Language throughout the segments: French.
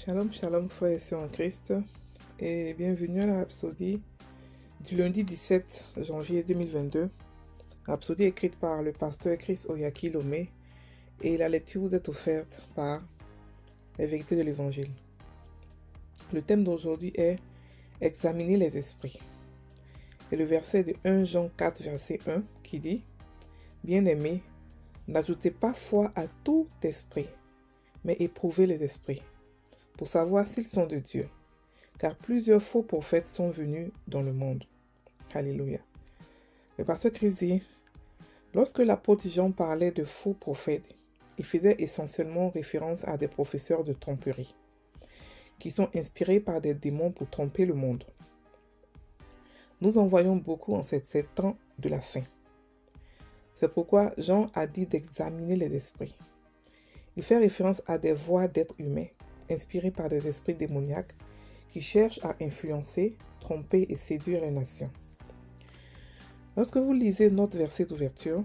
Shalom, shalom, frères et sœurs en Christ, et bienvenue à la Rhapsodie du lundi 17 janvier 2022. Rhapsodie écrite par le pasteur Chris Oyaki Lomé, et la lecture vous est offerte par les vérités de l'Évangile. Le thème d'aujourd'hui est « Examiner les esprits ». Et le verset de 1 Jean 4, verset 1, qui dit « Bien-aimés, n'ajoutez pas foi à tout esprit, mais éprouvez les esprits, pour savoir s'ils sont de Dieu, car plusieurs faux prophètes sont venus dans le monde. » Alléluia. Le pasteur Christ dit, lorsque l'apôtre Jean parlait de faux prophètes, il faisait essentiellement référence à des professeurs de tromperie, qui sont inspirés par des démons pour tromper le monde. Nous en voyons beaucoup en ces temps de la fin. C'est pourquoi Jean a dit d'examiner les esprits. Il fait référence à des voix d'êtres humains, inspirés par des esprits démoniaques, qui cherchent à influencer, tromper et séduire les nations. Lorsque vous lisez notre verset d'ouverture,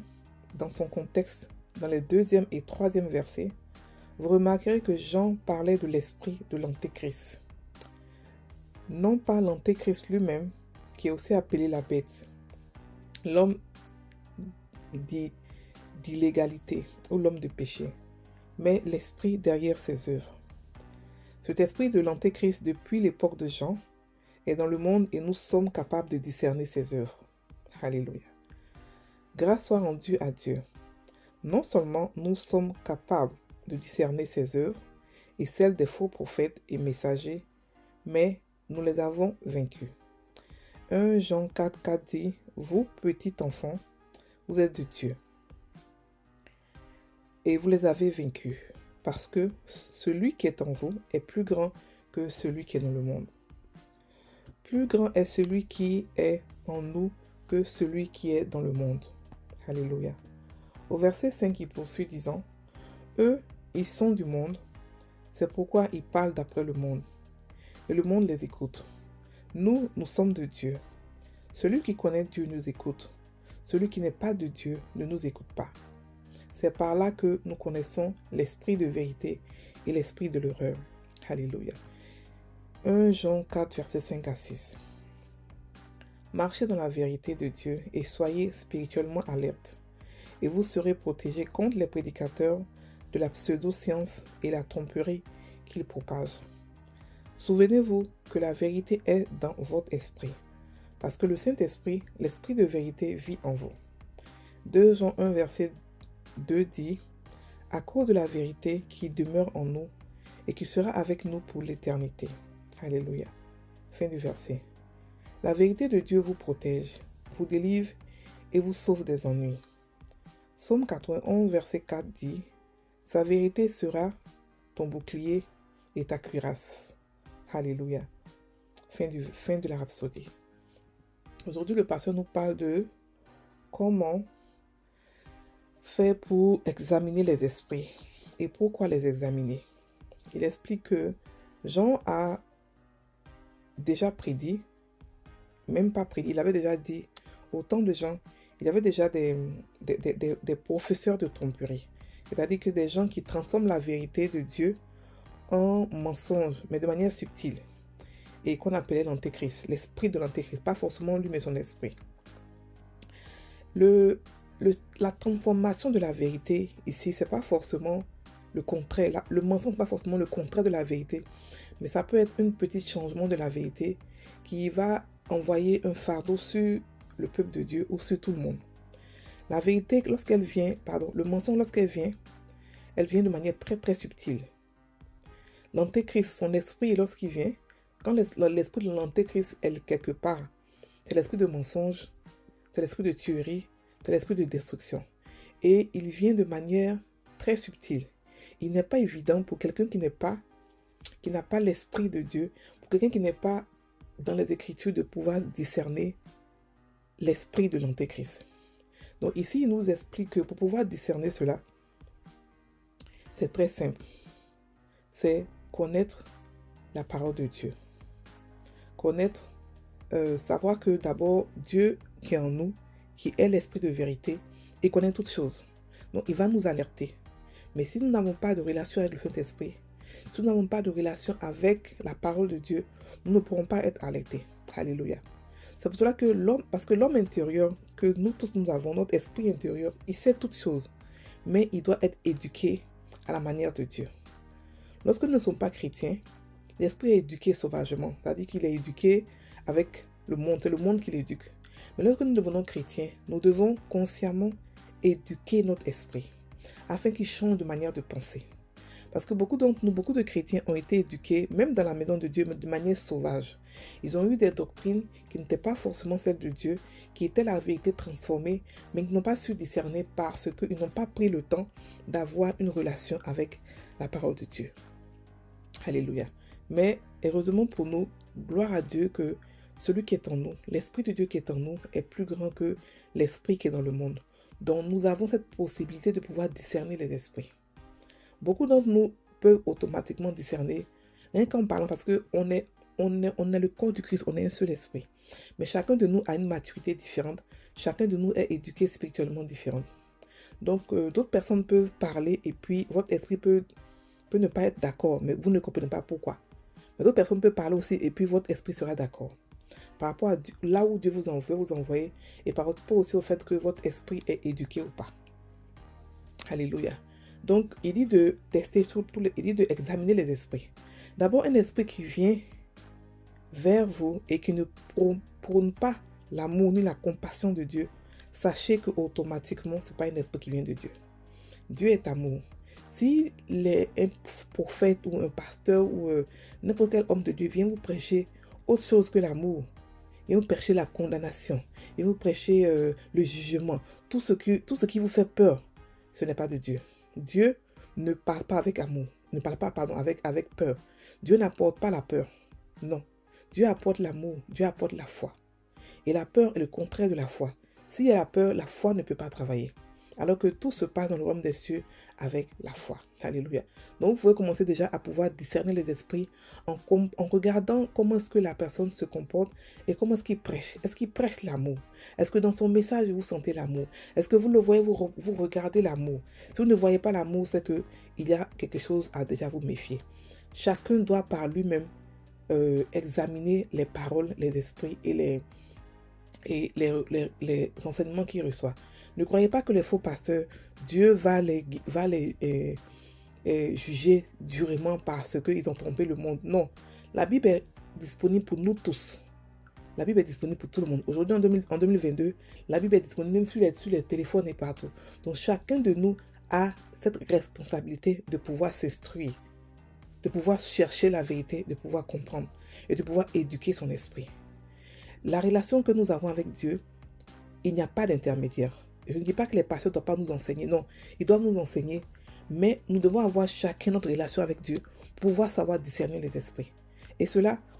dans son contexte, dans les 2e et 3e versets, vous remarquerez que Jean parlait de l'esprit de l'Antéchrist. Non pas l'Antéchrist lui-même, qui est aussi appelé la bête, l'homme d'illégalité ou l'homme de péché, mais l'esprit derrière ses œuvres. Cet esprit de l'Antéchrist, depuis l'époque de Jean, est dans le monde et nous sommes capables de discerner ses œuvres. Alléluia. Grâce soit rendue à Dieu. Non seulement nous sommes capables de discerner ses œuvres et celles des faux prophètes et messagers, mais nous les avons vaincus. 1 Jean 4, 4 dit, « Vous, petits enfants, vous êtes de Dieu, et vous les avez vaincus, parce que celui qui est en vous est plus grand que celui qui est dans le monde. Plus grand est celui qui est en nous que celui qui est dans le monde. » Alléluia. Au verset 5, il poursuit disant, « Eux, ils sont du monde, c'est pourquoi ils parlent d'après le monde, et le monde les écoute. Nous, nous sommes de Dieu. Celui qui connaît Dieu nous écoute. Celui qui n'est pas de Dieu ne nous écoute pas. C'est par là que nous connaissons l'esprit de vérité et l'esprit de l'erreur. » Alléluia. 1 Jean 4, verset 5 à 6. Marchez dans la vérité de Dieu et soyez spirituellement alerte, et vous serez protégés contre les prédicateurs de la pseudo-science et la tromperie qu'ils propagent. Souvenez-vous que la vérité est dans votre esprit, parce que le Saint-Esprit, l'Esprit de vérité, vit en vous. 2 Jean 1, verset 2 dit, « À cause de la vérité qui demeure en nous et qui sera avec nous pour l'éternité. » Alléluia. Fin du verset. La vérité de Dieu vous protège, vous délivre et vous sauve des ennuis. Psaume 91, verset 4 dit, « Sa vérité sera ton bouclier et ta cuirasse. » Alléluia. Fin de la rhapsodie. Aujourd'hui, le pasteur nous parle de comment faire pour examiner les esprits et pourquoi les examiner. Il explique que Jean a déjà prédit, même pas prédit, il avait déjà dit, au temps de Jean, il y avait déjà des professeurs de tromperie. C'est-à-dire que des gens qui transforment la vérité de Dieu en mensonge, mais de manière subtile. Et qu'on appelait l'antéchrist, l'esprit de l'antéchrist, pas forcément lui, mais son esprit. La transformation de la vérité ici, c'est pas forcément le contraire. Le mensonge n'est pas forcément le contraire de la vérité, mais ça peut être un petit changement de la vérité qui va envoyer un fardeau sur le peuple de Dieu ou sur tout le monde. La vérité, lorsqu'elle vient, le mensonge, lorsqu'elle vient, elle vient de manière très très subtile. L'antéchrist, son esprit, lorsqu'il vient, quand l'esprit de l'antéchrist est quelque part, c'est l'esprit de mensonge, c'est l'esprit de tuerie, c'est l'esprit de destruction. Et il vient de manière très subtile. Il n'est pas évident pour quelqu'un qui n'a pas l'esprit de Dieu, pour quelqu'un qui n'est pas dans les Écritures, de pouvoir discerner l'esprit de l'antéchrist. Donc ici, il nous explique que pour pouvoir discerner cela, c'est très simple. C'est connaître la parole de Dieu. Connaître, savoir que d'abord, Dieu qui est en nous, qui est l'esprit de vérité, il connaît toutes choses. Donc il va nous alerter. Mais si nous n'avons pas de relation avec le Saint-Esprit, Si nous n'avons pas de relation avec la parole de Dieu, nous ne pourrons pas être alertés. Alléluia. C'est pour cela que parce que l'homme intérieur que nous tous nous avons, notre esprit intérieur, il sait toutes choses, mais il doit être éduqué à la manière de Dieu. Lorsque nous ne sommes pas chrétiens, l'esprit est éduqué sauvagement, c'est-à-dire qu'il est éduqué avec le monde, c'est le monde qui l'éduque. Mais lorsque nous devenons chrétiens, nous devons consciemment éduquer notre esprit afin qu'il change de manière de penser. Parce que beaucoup d'entre nous, beaucoup de chrétiens ont été éduqués, même dans la maison de Dieu, mais de manière sauvage. Ils ont eu des doctrines qui n'étaient pas forcément celles de Dieu, qui étaient la vérité transformée, mais qui n'ont pas su discerner parce qu'ils n'ont pas pris le temps d'avoir une relation avec la parole de Dieu. Alléluia. Mais heureusement pour nous, gloire à Dieu que celui qui est en nous, l'Esprit de Dieu qui est en nous, est plus grand que l'Esprit qui est dans le monde. Donc nous avons cette possibilité de pouvoir discerner les esprits. Beaucoup d'entre nous peuvent automatiquement discerner, rien qu'en parlant, parce qu'on est le corps du Christ, on est un seul esprit. Mais chacun de nous a une maturité différente, chacun de nous est éduqué spirituellement différent. Donc d'autres personnes peuvent parler et puis votre esprit peut ne pas être d'accord, mais vous ne comprenez pas pourquoi. Mais d'autres personnes peuvent parler aussi et puis votre esprit sera d'accord. Par rapport à là où Dieu vous envoyer et par rapport aussi au fait que votre esprit est éduqué ou pas. Alléluia. Donc, il dit de tester il dit d'examiner les esprits. D'abord, un esprit qui vient vers vous et qui ne prône pas l'amour ni la compassion de Dieu, sachez que automatiquement, ce n'est pas un esprit qui vient de Dieu. Dieu est amour. Si un prophète ou un pasteur ou n'importe quel homme de Dieu vient vous prêcher autre chose que l'amour, et vous prêchez la condamnation, et vous prêchez le jugement, tout ce qui vous fait peur, ce n'est pas de Dieu. Dieu ne parle pas avec amour, ne parle pas, avec peur. Dieu n'apporte pas la peur, non. Dieu apporte l'amour, Dieu apporte la foi. Et la peur est le contraire de la foi. S'il y a la peur, la foi ne peut pas travailler. Alors que tout se passe dans le royaume des cieux avec la foi. Alléluia. Donc, vous pouvez commencer déjà à pouvoir discerner les esprits en regardant comment est-ce que la personne se comporte et comment est-ce qu'il prêche. Est-ce qu'il prêche l'amour? Est-ce que dans son message, vous sentez l'amour? Est-ce que vous le voyez, vous regardez l'amour? Si vous ne voyez pas l'amour, c'est qu'il y a quelque chose à déjà vous méfier. Chacun doit par lui-même examiner les paroles, les esprits et les enseignements qu'il reçoit. Ne croyez pas que les faux pasteurs, Dieu va les juger durement parce qu'ils ont trompé le monde. Non, la Bible est disponible pour nous tous. La Bible est disponible pour tout le monde. Aujourd'hui, en 2022, la Bible est disponible même sur les téléphones et partout. Donc, chacun de nous a cette responsabilité de pouvoir s'instruire, de pouvoir chercher la vérité, de pouvoir comprendre et de pouvoir éduquer son esprit. La relation que nous avons avec Dieu, il n'y a pas d'intermédiaire. Je ne dis pas que les pasteurs ne doivent pas nous enseigner. Non, ils doivent nous enseigner. Mais nous devons avoir chacun notre relation avec Dieu pour pouvoir savoir discerner les esprits. Et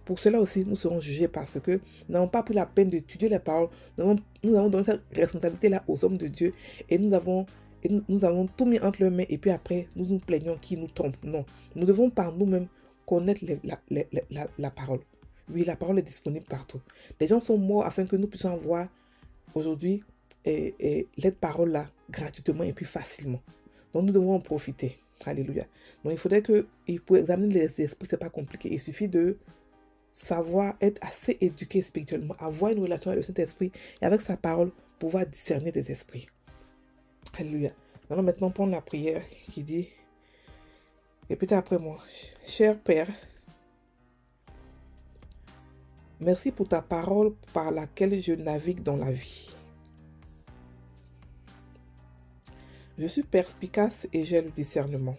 pour cela aussi, nous serons jugés parce que nous n'avons pas pris la peine d'étudier les paroles. Nous avons donné cette responsabilité-là aux hommes de Dieu. Et nous avons tout mis entre leurs mains. Et puis après, nous nous plaignons qui nous trompe. Non, nous devons par nous-mêmes connaître la parole. Oui, la parole est disponible partout. Les gens sont morts afin que nous puissions avoir aujourd'hui cette parole-là gratuitement et puis facilement. Donc nous devons en profiter. Alléluia. Donc il faudrait pour examiner les esprits, ce n'est pas compliqué. Il suffit de savoir être assez éduqué spirituellement, avoir une relation avec le Saint-Esprit et avec sa parole, pouvoir discerner des esprits. Alléluia. Allons maintenant prendre la prière qui dit, répétez après moi, cher Père, merci pour ta parole par laquelle je navigue dans la vie. Je suis perspicace et j'ai le discernement.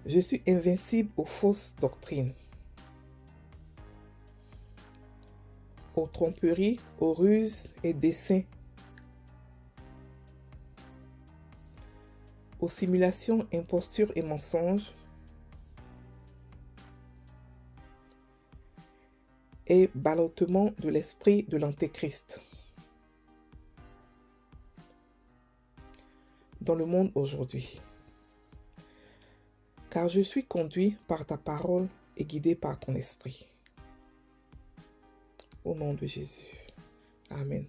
Je suis invincible aux fausses doctrines, aux tromperies, aux ruses et desseins, aux simulations, impostures et mensonges, et ballottement de l'esprit de l'Antéchrist dans le monde aujourd'hui. Car je suis conduit par ta parole et guidé par ton esprit. Au nom de Jésus. Amen.